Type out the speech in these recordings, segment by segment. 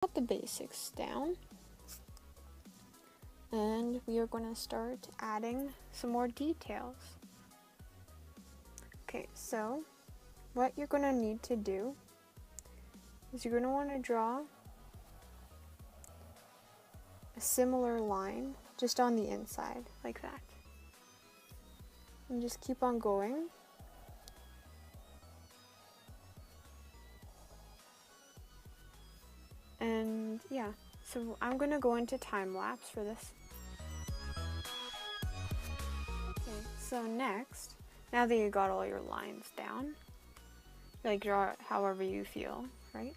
Got the basics down. And we are going to start adding some more details. Okay, so what you're going to need to do is you're going to want to draw a similar line just on the inside, like that. And just keep on going. And yeah, so I'm going to go into time lapse for this. Okay, so next, now that you got all your lines down, like draw it however you feel, right?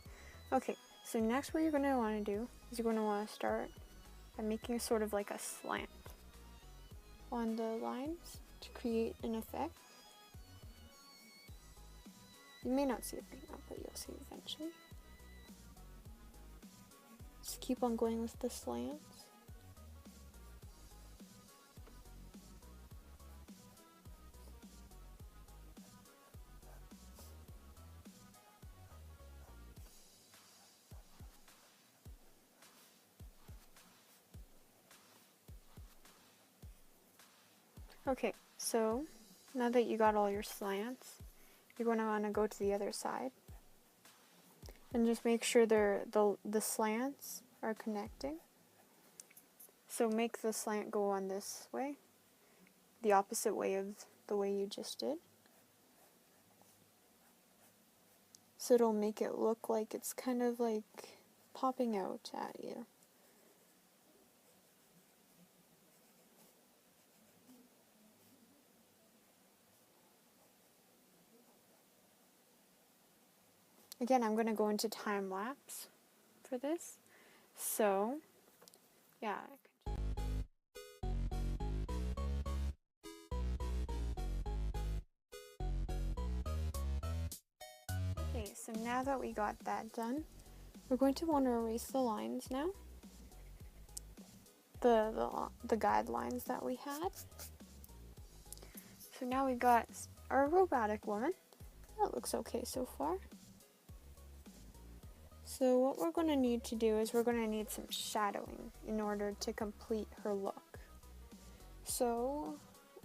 Okay, so next what you're going to want to do is you're going to want to start by making sort of like a slant on the lines to create an effect. You may not see it right now, but you'll see it eventually. Just keep on going with the slants. Okay, so now that you got all your slants, you're going to want to go to the other side and just make sure the slants are connecting. So make the slant go on this way, the opposite way of the way you just did. So it'll make it look like it's kind of like popping out at you. Again, I'm going to go into time lapse for this. So, yeah. Okay, so now that we got that done, we're going to want to erase the lines now. The guidelines that we had. So now we got our robotic woman. That looks okay so far. So what we're going to need to do is we're going to need some shadowing in order to complete her look. So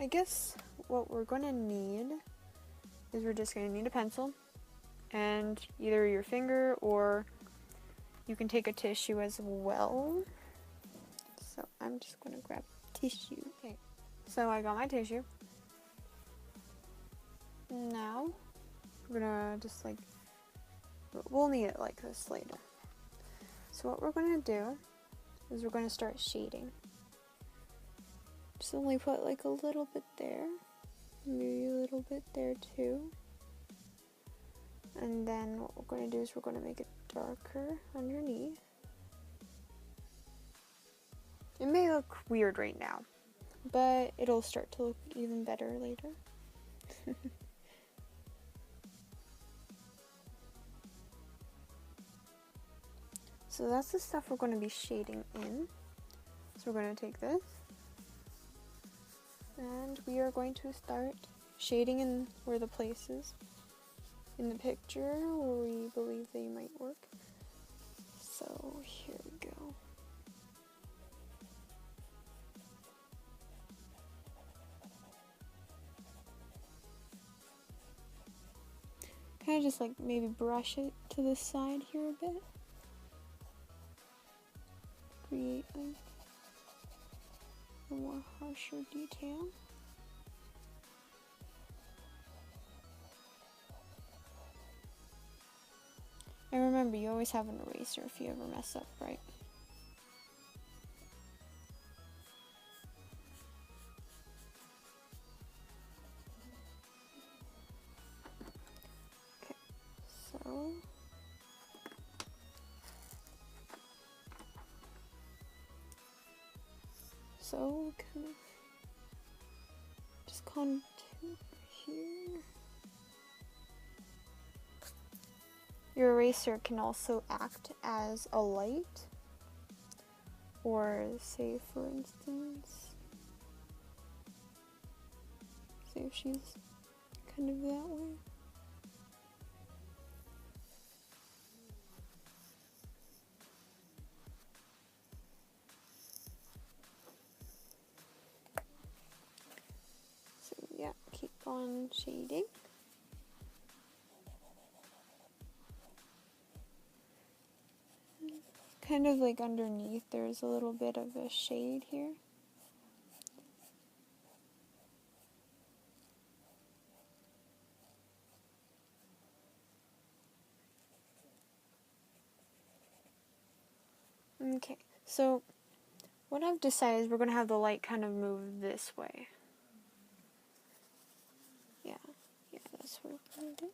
I guess what we're going to need is we're just going to need a pencil and either your finger or you can take a tissue as well. So I'm just going to grab tissue. Okay, so I got my tissue. Now we're going to just like, we'll need it like this later. So what we're going to do is we're going to start shading. Just only put like a little bit there, maybe a little bit there too. And then what we're going to do is we're going to make it darker underneath. It may look weird right now, but it'll start to look even better later. So that's the stuff we're going to be shading in. So we're going to take this and we are going to start shading in where the places in the picture where we believe they might work. So here we go. Kind of just like maybe brush it to the side here a bit. Create like a more harsher detail. And remember, you always have an eraser if you ever mess up, right? Okay, so kind of just contour here. Your eraser can also act as a light, or say for instance, say if she's kind of that way. on shading. Kind of like underneath, there's a little bit of a shade here. Okay, so what I've decided is we're going to have the light kind of move this way. Yeah, that's what we're going to do.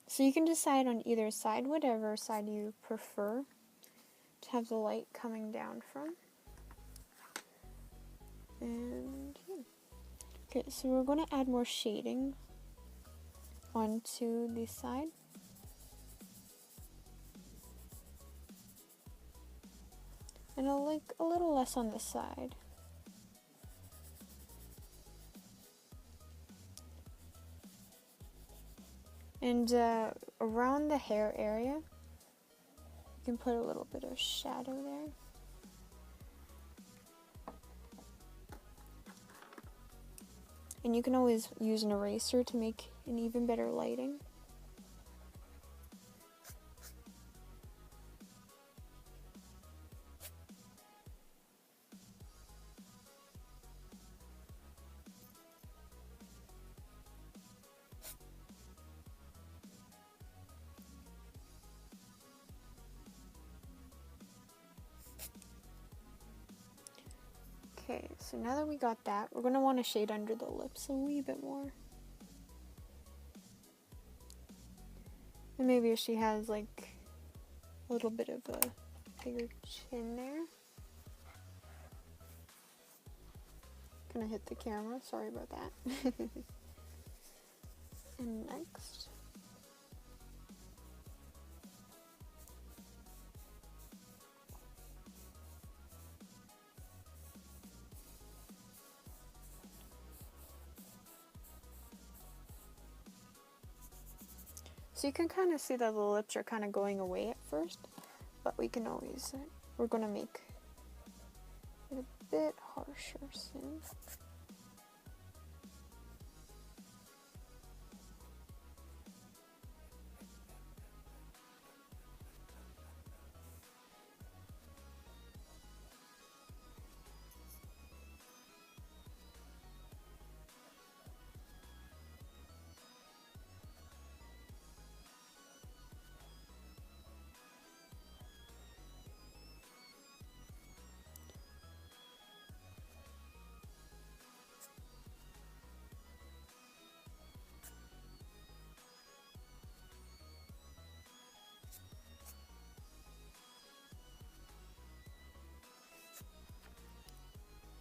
So you can decide on either side, whatever side you prefer to have the light coming down from. And yeah. Okay, so we're going to add more shading onto the side. And I'll like a little less on this side. And around the hair area, you can put a little bit of shadow there. And you can always use an eraser to make an even better lighting. Okay, so now that we got that, we're going to want to shade under the lips a wee bit more. And maybe if she has like a little bit of a bigger chin there. Gonna hit the camera, sorry about that. And next. So you can kind of see that the lips are kind of going away at first, but we can always, we're going to make it a bit harsher soon.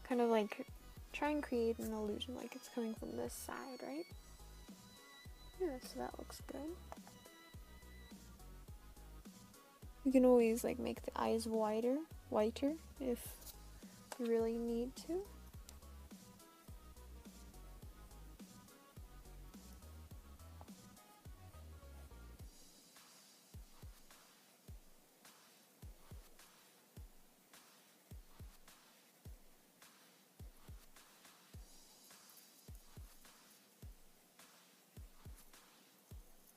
Kind of like try and create an illusion like it's coming from this side, right? Yeah, so that looks good. You can always like make the eyes whiter if you really need to.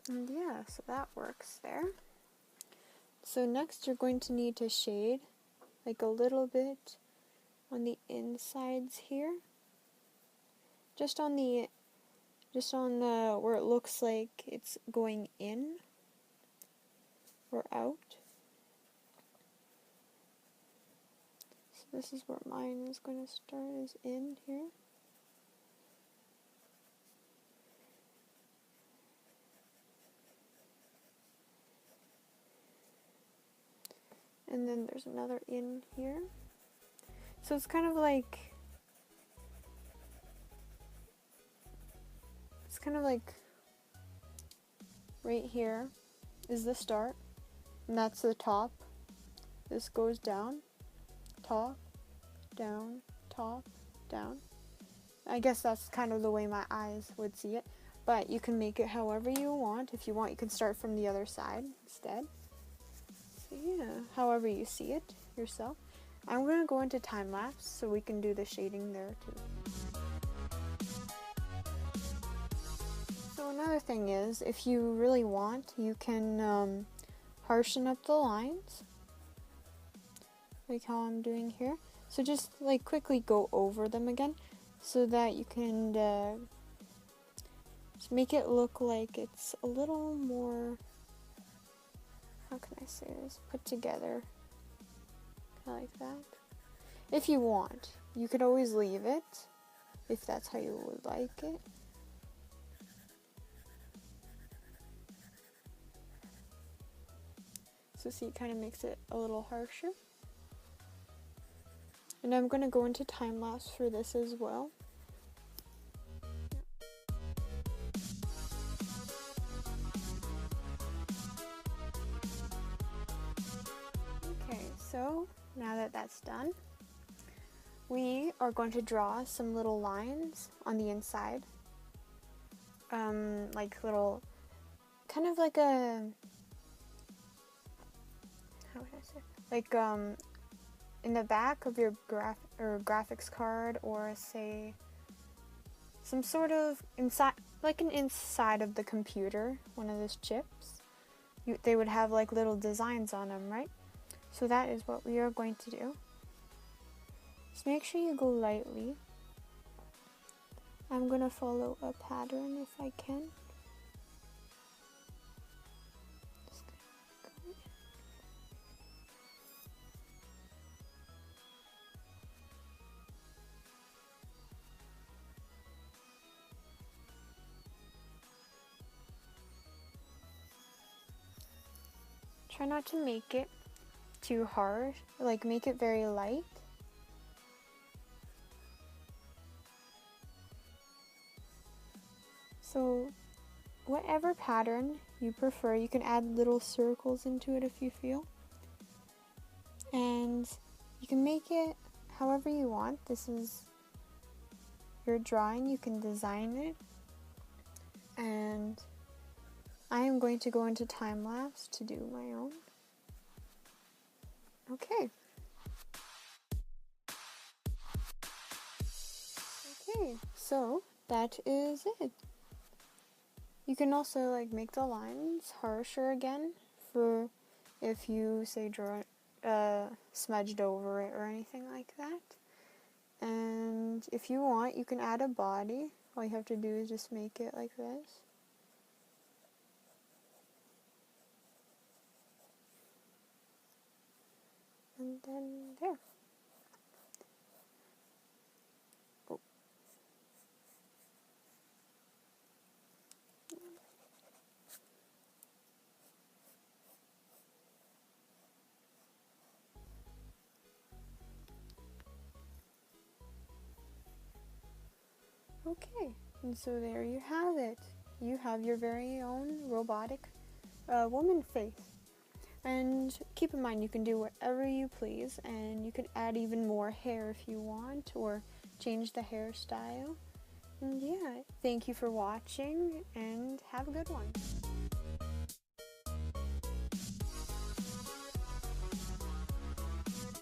And yeah, so that works there. So next you're going to need to shade like a little bit on the insides here. Just on the where it looks like it's going in or out. So this is where mine is going to start, is in here. And then there's another in here. So it's kind of like right here is the start, and that's the top. This goes down, top, down, top, down. I guess that's kind of the way my eyes would see it, but you can make it however you want. If you want, you can start from the other side instead. So yeah, however you see it yourself. I'm going to go into time lapse so we can do the shading there too. So another thing is, if you really want, you can harshen up the lines, like how I'm doing here. So just like quickly go over them again, so that you can just make it look like it's a little more, how can I say this, put together, kind of like that. If you want, you could always leave it, if that's how you would like it. So see, it kind of makes it a little harsher. And I'm going to go into time lapse for this as well. Okay, so now that that's done, we are going to draw some little lines on the inside. Like little, kind of like a, how would I say, like in the back of your graphics card, or say some sort of inside, like an inside of the computer, one of those chips. They would have like little designs on them, right? So that is what we are going to do. Just make sure you go lightly. I'm gonna follow a pattern if I can. Try not to make it too hard, like make it very light. So whatever pattern you prefer, you can add little circles into it if you feel. And you can make it however you want. This is your drawing, you can design it. And I am going to go into time lapse to do my own. Okay. Okay, so that is it. You can also like make the lines harsher again for if you say draw smudged over it or anything like that. And if you want, you can add a body. All you have to do is just make it like this. And then there. Oh. Okay, and so there you have it. You have your very own robotic woman face. And keep in mind, you can do whatever you please, and you can add even more hair if you want, or change the hairstyle. And yeah, thank you for watching, and have a good one.